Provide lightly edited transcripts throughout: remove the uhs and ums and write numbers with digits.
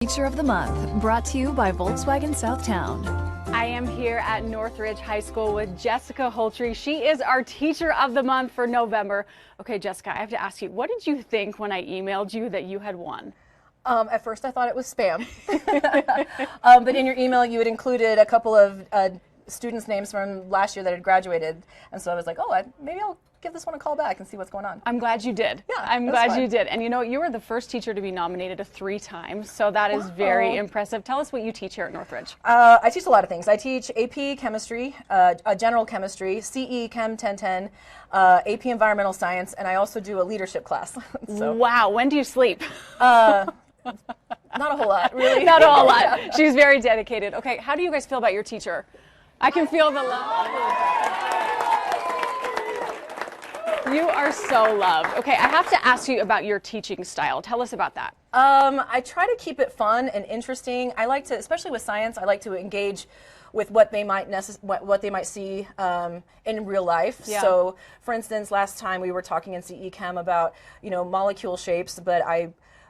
Teacher of the Month, brought to you by Volkswagen Southtown. I am here at Northridge High School with Jessica Holtry. She is our Teacher of the Month for November. Okay, Jessica, I have to ask you, what did you think when I emailed you that you had won? At first I thought it was spam, but in your email you had included a couple of students' names from last year that had graduated, and so I was like, oh, maybe I'll give this one a call back and see what's going on. I'm glad you did. Yeah, I'm glad you did. And you know, you were the first teacher to be nominated 3 times, so that is very impressive. Tell us what you teach here at Northridge. I teach a lot of things. I teach AP Chemistry, General Chemistry, CE Chem 1010, AP Environmental Science, and I also do a leadership class. So, wow, when do you sleep? Not a whole lot, really. Not a whole lot. She's very dedicated. Okay, how do you guys feel about your teacher? I can feel the love. You are so loved. Okay, I have to ask you about your teaching style. Tell us about that. I try to keep it fun and interesting. I like to, especially with science, I like to engage with what they might see in real life. Yeah. So, for instance, last time we were talking in CE Chem about molecule shapes, but I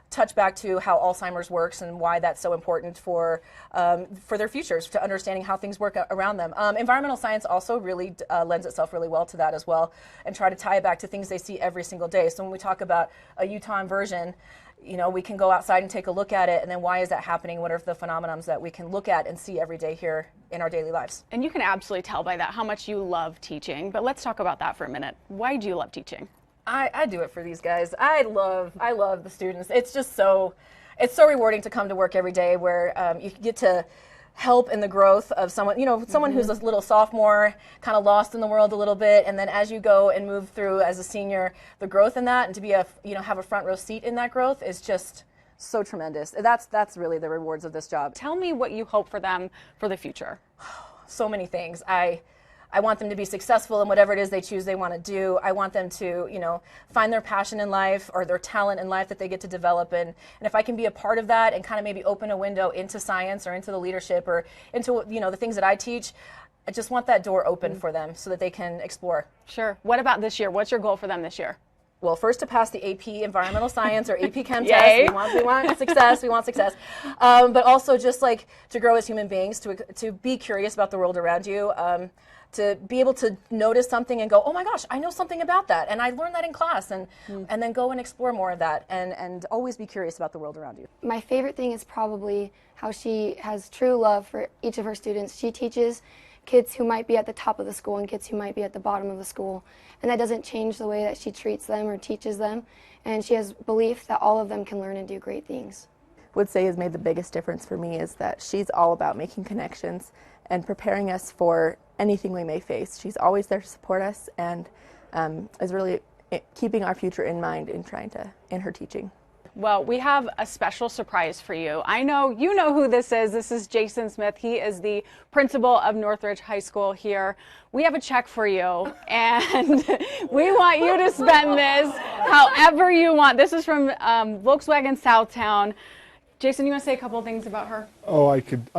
touch back to how Alzheimer's works and why that's so important for their futures, to understanding how things work around them. Environmental science also really lends itself really well to that as well, and try to tie it back to things they see every single day. So when we talk about a Utah inversion, we can go outside and take a look at it, and then why is that happening? What are the phenomenons that we can look at and see every day here in our daily lives? And you can absolutely tell by that how much you love teaching, but let's talk about that for a minute. Why do you love teaching? I do it for these guys. I love the students. It's just so rewarding to come to work every day where you get to help in the growth of someone, someone who's a little sophomore, kind of lost in the world a little bit, and then as you go and move through as a senior, the growth in that, and to be have a front row seat in that growth is just so tremendous. That's really the rewards of this job. Tell me what you hope for them for the future. So many things. I want them to be successful in whatever it is they choose they want to do. I want them to, find their passion in life or their talent in life that they get to develop in. And if I can be a part of that and kind of maybe open a window into science or into the leadership or into, the things that I teach, I just want that door open for them so that they can explore. Sure. What about this year? What's your goal for them this year? Well, first to pass the AP Environmental Science or AP Chem Yay. test. We want success. We want success. But also just like to grow as human beings, to be curious about the world around you. To be able to notice something and go, oh my gosh, I know something about that, and I learned that in class, and then go and explore more of that, and always be curious about the world around you. My favorite thing is probably how she has true love for each of her students. She teaches kids who might be at the top of the school and kids who might be at the bottom of the school, and that doesn't change the way that she treats them or teaches them, and she has belief that all of them can learn and do great things. Would say has made the biggest difference for me is that she's all about making connections and preparing us for anything we may face. She's always there to support us and is really keeping our future in mind in her teaching. Well, we have a special surprise for you. I know you know who this is. This is Jason Smith. He is the principal of Northridge High School here. We have a check for you, and we want you to spend this however you want. This is from Volkswagen Southtown. Jason, you want to say a couple of things about her? Oh, I could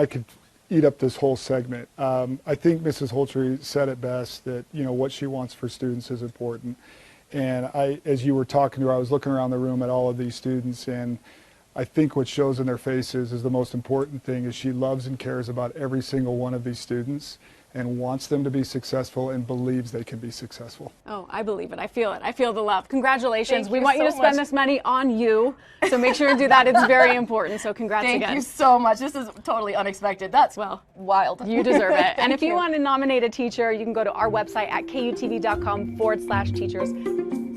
eat up this whole segment. I think Mrs. Holtry said it best, that what she wants for students is important. And as you were talking to her, I was looking around the room at all of these students, and I think what shows in their faces is the most important thing is she loves and cares about every single one of these students and wants them to be successful and believes they can be successful. Oh, I believe it. I feel it. I feel the love. Congratulations. Thank We you want you so to spend much. this money on you, so make sure to do that. It's very important, so congrats Thank again. you so much. This is totally unexpected. That's wild. You deserve it. And if you want to nominate a teacher, you can go to our website at kuTV.com/teachers.